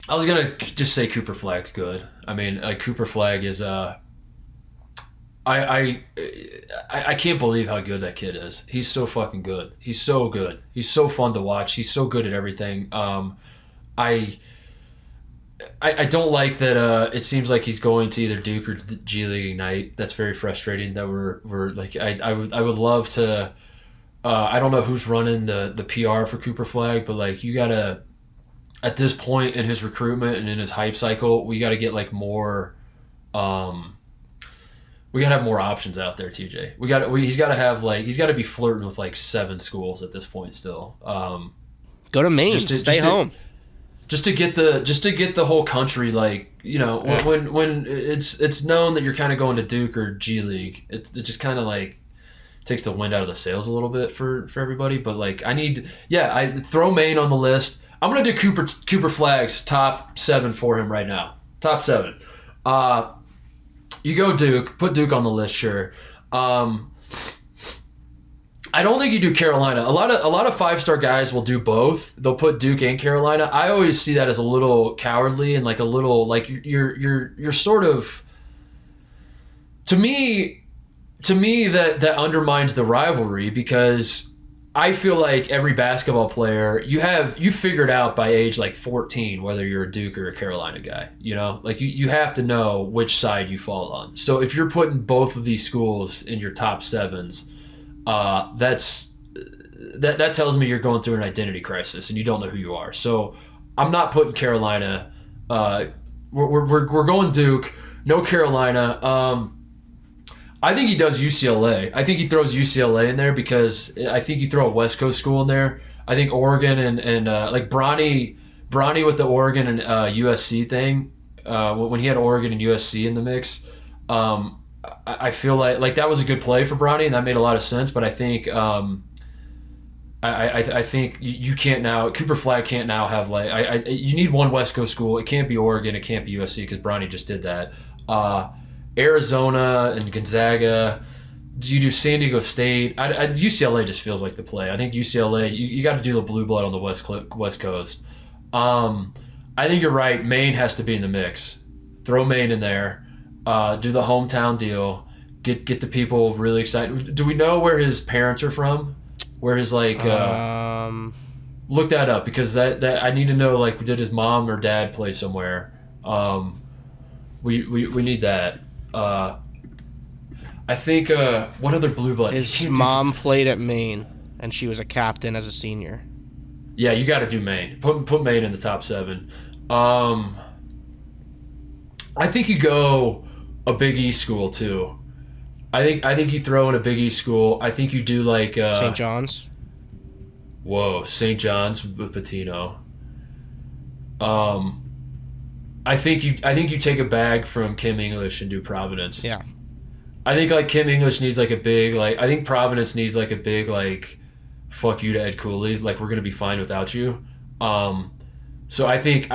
I was gonna just say Cooper Flagg's good. I mean, Cooper Flagg is I, I can't believe how good that kid is. He's so fucking good. He's so good. He's so fun to watch. He's so good at everything. I I don't like that. It seems like he's going to either Duke or G League Ignite. That's very frustrating. That we're like I would love to. I don't know who's running the PR for Cooper Flagg, but like you gotta at this point in his recruitment and in his hype cycle, we got to get like more. We gotta have more options out there, TJ. He's got to have like he's got to be flirting with like 7 schools at this point still. Go to Maine. Stay home. Just to get the whole country like when it's known that you're kind of going to Duke or G League, it just kind of like takes the wind out of the sails a little bit for everybody. But like I throw Maine on the list. I'm gonna do Cooper Flagg's top 7 for him right now. Top 7. You go Duke. Put Duke on the list, sure. I don't think you do Carolina. A lot of 5-star guys will do both. They'll put Duke and Carolina. I always see that as a little cowardly and like a little like you're sort of to me that undermines the rivalry because I feel like every basketball player you figured out by age like 14 whether you're a Duke or a Carolina guy. You know, like you have to know which side you fall on. So if you're putting both of these schools in your top 7s. That tells me you're going through an identity crisis and you don't know who you are. So I'm not putting Carolina. We're going Duke. No Carolina. I think he does UCLA. I think he throws UCLA in there because I think you throw a West Coast school in there. I think Oregon and like Bronny with the Oregon and USC thing. When he had Oregon and USC in the mix. I feel like that was a good play for Bronny, and that made a lot of sense. But I think I think you can't now. Cooper Flagg can't now have like you need one West Coast school. It can't be Oregon. It can't be USC because Bronny just did that. Arizona and Gonzaga. Do you do San Diego State? UCLA just feels like the play. I think UCLA. You got to do the blue blood on the West Coast. I think you're right. Maine has to be in the mix. Throw Maine in there. Do the hometown deal, get the people really excited. Do we know where his parents are from? Where his like look that up because that I need to know like did his mom or dad play somewhere? We need that. I think what other blue blood? His mom played at Maine and she was a captain as a senior. Yeah, you got to do Maine. Put Maine in the top 7. I think you go a Big East school too. I think you throw in a Big East school. I think you do like St. John's. Whoa, St. John's with Pitino. I think you take a bag from Kim English and do Providence. Yeah. I think like Kim English needs like a big like I think Providence needs like a big like fuck you to Ed Cooley, like we're gonna be fine without you. So I think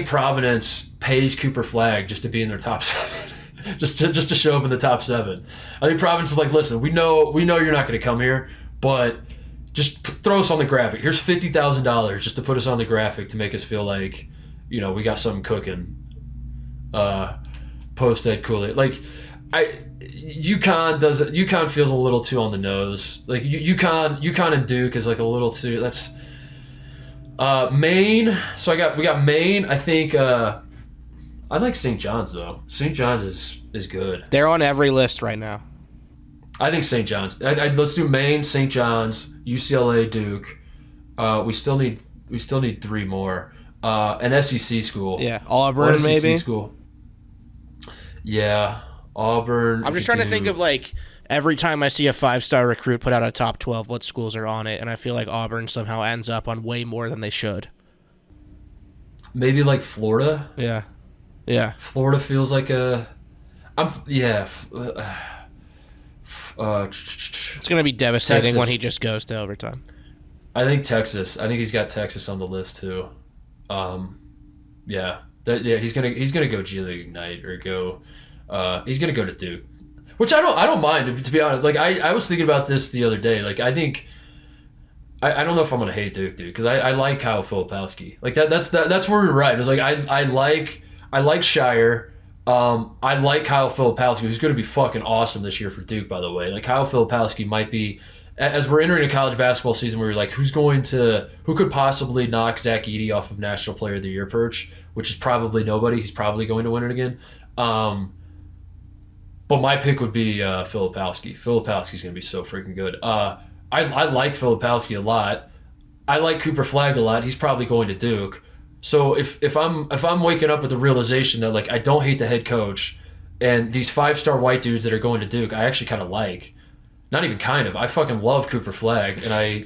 Providence pays Cooper Flagg just to be in their top 7, just to show up in the top 7. I think Providence was like, listen, we know you're not going to come here, but just throw us on the graphic. Here's $50,000 just to put us on the graphic to make us feel like, we got something cooking. Post Ed Cooley, like UConn feels a little too on the nose. Like UConn and Duke is like a little too. That's. Maine. So we got Maine. I think I like St. John's though. St. John's is good. They're on every list right now. I think St. John's. Let's do Maine, St. John's, UCLA, Duke. We still need 3 more. An SEC school. Yeah, Auburn SEC maybe. School. Yeah, Auburn. I'm just trying to think of like. Every time I see a 5-star recruit put out a top 12, what schools are on it, and I feel like Auburn somehow ends up on way more than they should. Maybe like Florida. Yeah. Florida feels like a. It's gonna be devastating Texas. when he just goes to overtime. I think Texas. I think he's got Texas on the list too. He's gonna go G League Ignite or go. He's gonna go to Duke. Which I don't mind, to be honest. Like I was thinking about this the other day. Like I think I don't know if I'm gonna hate Duke, dude, because I like Kyle Filipowski. Like that's where we're right. It's like I like Shire. I like Kyle Filipowski, who's going to be fucking awesome this year for Duke, by the way. Like Kyle Filipowski might be, as we're entering a college basketball season where you're like, who could possibly knock Zach Edey off of National Player of the Year perch, which is probably nobody. He's probably going to win it again. But my pick would be Filipowski. Filipowski's going to be so freaking good. I like Filipowski a lot. I like Cooper Flagg a lot. He's probably going to Duke. So if I'm waking up with the realization that like I don't hate the head coach, and these 5-star white dudes that are going to Duke, I actually kind of like. Not even kind of. I fucking love Cooper Flagg, and I.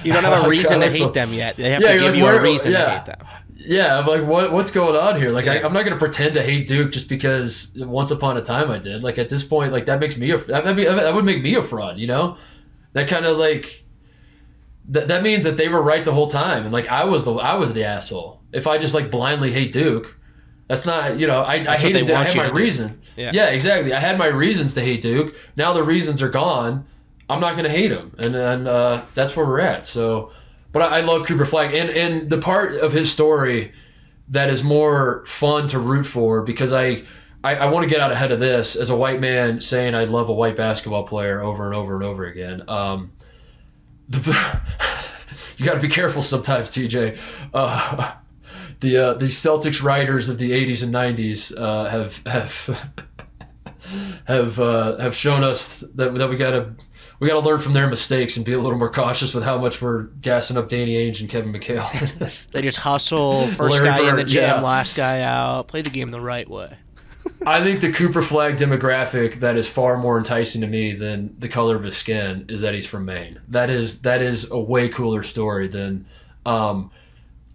You don't have a reason to hate them yet. They have to give you a reason to hate them. Yeah, I'm like, what's going on here? Like, I'm not gonna pretend to hate Duke just because once upon a time I did. Like at this point, like that makes me that would make me a fraud, you know? That kind of like. That means that they were right the whole time, and like I was the asshole. If I just like blindly hate Duke, that's not, you know, I hated Duke. I had my reason. Yeah, exactly. I had my reasons to hate Duke. Now the reasons are gone. I'm not going to hate him, and that's where we're at. So, but I love Cooper Flagg, and the part of his story that is more fun to root for, because I want to get out ahead of this as a white man saying I love a white basketball player over and over and over again. You got to be careful sometimes, TJ. The Celtics writers of the 80s and 90s have shown us that we gotta learn from their mistakes and be a little more cautious with how much we're gassing up Danny Ainge and Kevin McHale. They just hustle first Larry guy Bird, in the jam, last guy out. Play the game the right way. I think the Cooper Flagg demographic that is far more enticing to me than the color of his skin is that he's from Maine. That is a way cooler story than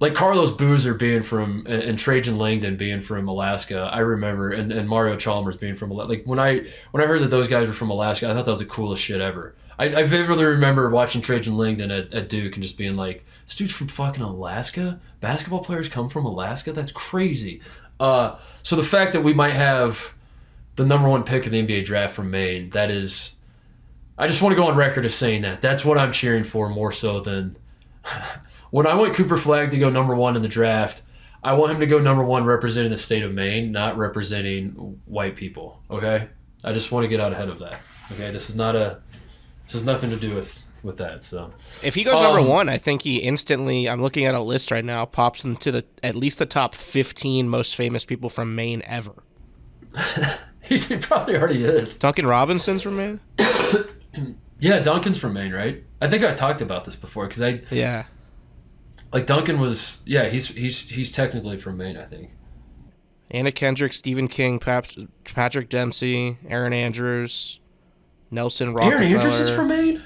like Carlos Boozer being from, and Trajan Langdon being from Alaska. I remember, and Mario Chalmers being from Alaska. Like when I heard that those guys were from Alaska, I thought that was the coolest shit ever. I vividly remember watching Trajan Langdon at Duke and just being like, this dude's from fucking Alaska? Basketball players come from Alaska? That's crazy. So the fact that we might have the number 1 pick in the NBA draft from Maine, that is, I just want to go on record as saying that. That's what I'm cheering for more so than when I want Cooper Flagg to go number 1 in the draft. I want him to go number 1 representing the state of Maine, not representing white people. Okay, I just want to get out ahead of that. Okay, this has nothing to do with that. So if he goes number 1, I think he instantly, I'm looking at a list right now, pops into at least the top 15 most famous people from Maine ever. He probably already is. Duncan Robinson's from Maine? Yeah, Duncan's from Maine, right? I think I talked about this before because like Duncan was, he's technically from Maine, I think. Anna Kendrick, Stephen King, Patrick Dempsey, Aaron Andrews, Nelson Rockefeller. Aaron Andrews is from Maine?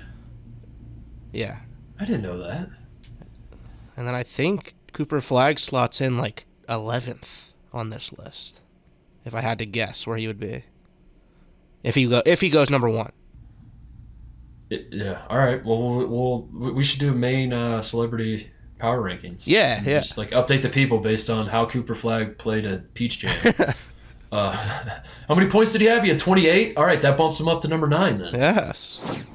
Yeah. I didn't know that. And then I think Cooper Flagg slots in like 11th on this list, if I had to guess where he would be. If he goes number 1. Yeah. All right. Well, we should do Maine celebrity power rankings. Yeah. Just like update the people based on how Cooper Flagg played at Peach Jam. How many points did he have? He had 28. All right, that bumps him up to number 9 then. Yes.